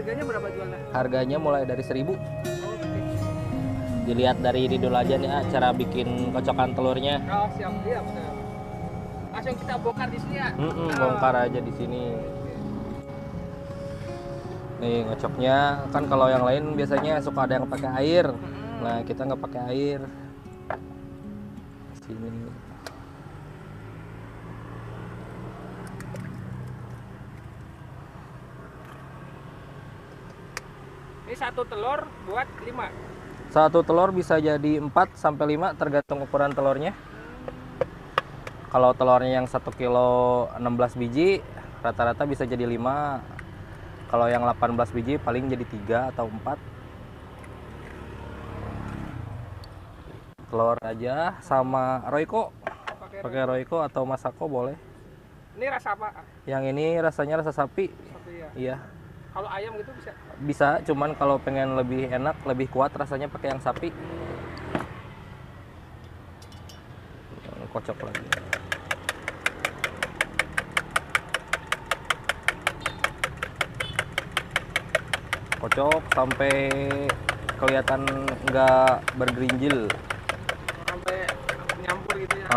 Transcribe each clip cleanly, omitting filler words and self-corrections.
Harganya berapa jualnya? Harganya mulai dari 1.000. Oke. Dilihat dari ini dulu aja nih, cara bikin kocokan telurnya. Oh, siap. Iya, benar. Langsung kita bongkar di sini ya. Bongkar aja di sini. Nih ngocoknya kan, kalau yang lain biasanya suka ada yang pakai air. Nah, kita nggak pakai air. Sini. Ini satu telur buat 5. Satu telur bisa jadi 4 sampai 5 tergantung ukuran telurnya. Kalau telurnya yang 1 kilo 16 biji, rata-rata bisa jadi 5. Kalau yang 18 biji paling jadi 3 atau 4. Telur aja sama Royco. Pakai Royco atau Masako boleh. Ini rasa apa? Yang ini rasanya rasa sapi. Sapi ya. Iya. Kalau ayam gitu bisa? Bisa, cuman kalau pengen lebih enak, lebih kuat rasanya pakai yang sapi. Kocok lagi. Kocok sampai kelihatan nggak bergerinjil. Sampai nyampur gitu ya.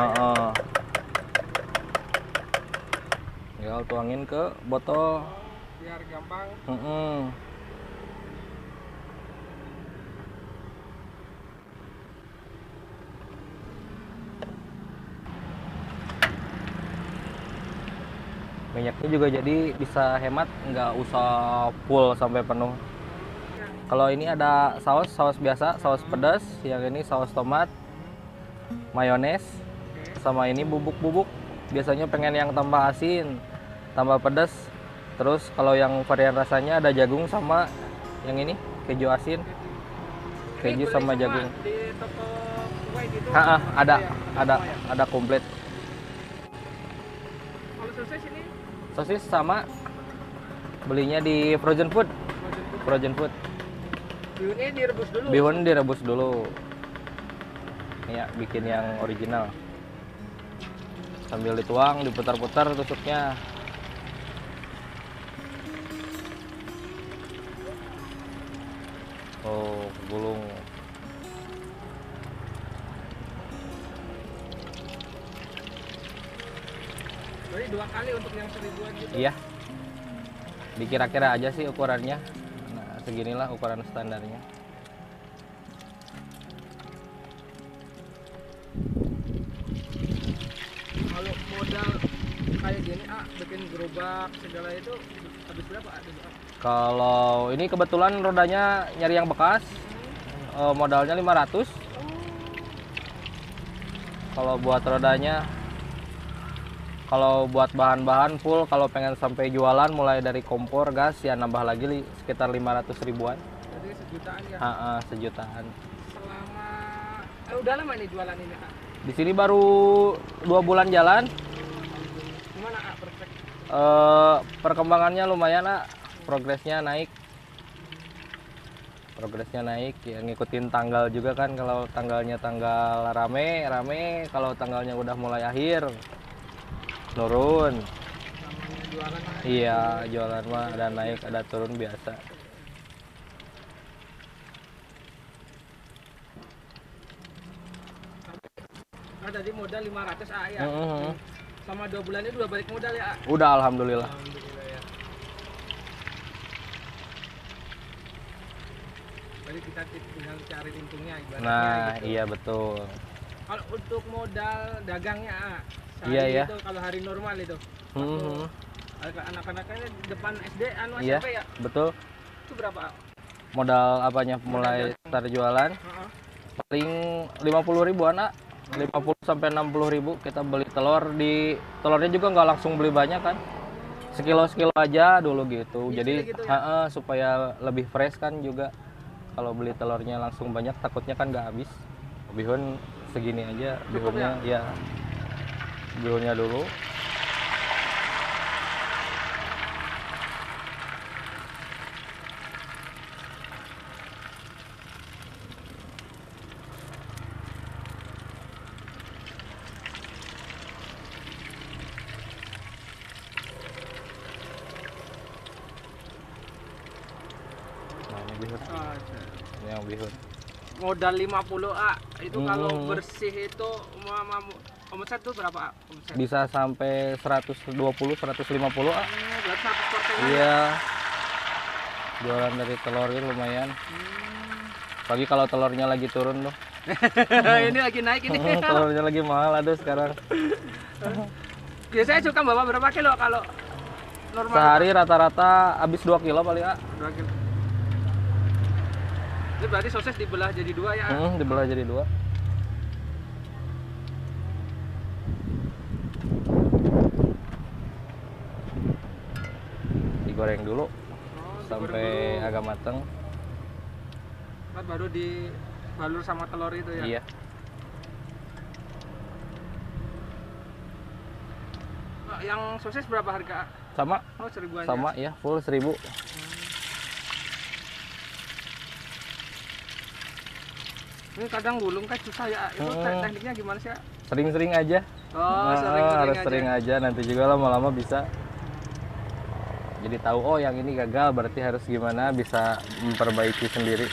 Ya, tuangin ke botol. Biar gampang. Minyaknya juga jadi bisa hemat, nggak usah full sampai penuh. Kalau ini ada saus biasa, saus pedas. Yang ini saus tomat, mayones, sama ini bubuk-bubuk. Biasanya pengen yang tambah asin, tambah pedas. Terus kalau yang varian rasanya ada jagung sama yang ini keju asin. Keju sama jagung. Di toko kue gitu. Ada komplit. Kalau sosis ini Sosis sama, belinya di frozen food. bihunnya direbus dulu. Bihun direbus dulu. Ya, bikin yang original. Sambil dituang, diputar-putar tusuknya. Oh, gulung. Jadi 2 kali untuk yang 1.000-an gitu. Iya. Dikira-kira aja sih ukurannya. Nah, seginilah ukuran standarnya. Kalau modal kayak gini, bikin gerobak segala itu habis berapa? Kalau ini kebetulan rodanya nyari yang bekas. Modalnya 500. Kalau buat rodanya, kalau buat bahan-bahan full, kalau pengen sampai jualan mulai dari kompor, gas, ya nambah lagi sekitar 500 ribuan. Jadi sejutaan ya? Sejutaan. Selama udah lama nih jualan ini, Kak? Di sini baru 2 bulan jalan. Gimana, Kak, perfect? Perkembangannya lumayan, progresnya naik. Ya ngikutin tanggal juga kan. Kalau tanggalnya tanggal rame, kalau tanggalnya udah mulai akhir turun. Namanya jualan, Iya, jualan mah ada naik ada turun biasa. Tadi modal 500 ya. Sama 2 bulan ini udah balik modal ya. Udah, alhamdulillah. Alhamdulillah ya. Jadi kita tinggal cari untungnya ibaratnya. Nah, gitu. iya betul. Kalau untuk modal dagangnya, Iya, ya. itu kalau hari normal itu. Anak-anaknya depan SD Iya, SMP ya. betul. Itu berapa? Modal apanya mulai start jualan? Paling 50 ribuan, 50 sampai 60 ribu kita beli telur. Telurnya juga nggak langsung beli banyak kan, sekilo aja dulu gitu. Jadi gitu ya? supaya lebih fresh kan juga. Kalau beli telurnya langsung banyak takutnya kan nggak habis. Bihun segini aja, bihunnya ya, bihunnya dulu. bihun. Oh, Ini yang bihun. modal 50 itu kalau Hmm. bersih itu omset tuh berapa omset? Bisa sampai 120 150 Berarti 100 persenan ya? Iya. Jualan dari telur itu lumayan. Pagi kalau telurnya lagi turun tuh. Ini lagi naik ini. Telurnya lagi mahal aduh sekarang. Biasanya suka bawa berapa kilo kalau normal? Sehari rata-rata habis 2 kilo paling 2 kilo. Itu berarti sosis dibelah jadi 2 ya? Dibelah jadi 2. Digoreng dulu sampai digoreng dulu. agak mateng. Ntar baru dibalur sama telur itu ya? Iya. Yang sosis berapa harga? Sama. Oh, 1000-an Sama ya, full 1000. Ini kadang gulung kan susah ya. Itu tekniknya gimana sih ya? Sering-sering aja. Oh, Harus sering aja. Nanti juga lama-lama bisa. Jadi tahu oh yang ini gagal berarti harus gimana bisa memperbaiki sendiri.